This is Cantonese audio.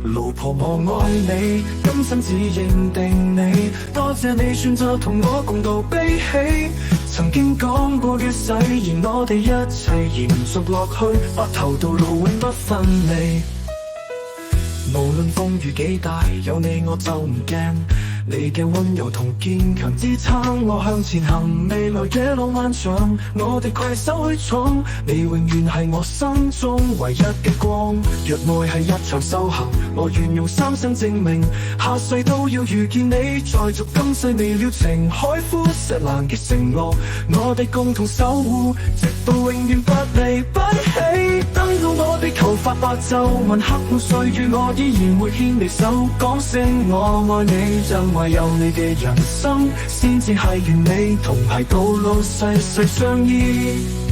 老婆我愛你，今生只認定你，多謝你選擇同我共度悲喜。曾經講過嘅誓言，我哋一齊延續落去，白頭到老永不分離。無論風雨幾大，有你我就唔驚。你嘅溫柔同堅強支撐我向前行，未來嘅路漫長，我哋攜手去闖。你永遠係我心中唯一嘅光。若愛係一場修行，我願用三生證明，下世都要遇見你，再續今世未了情，海枯石爛嘅承諾，我哋共同守護，直到永遠不離不棄。等到我哋頭髮白皺紋黑滿歲月，我依然會牽你手，講聲我愛你，唯有你嘅人生先至係完美，同偕到老，世世相依。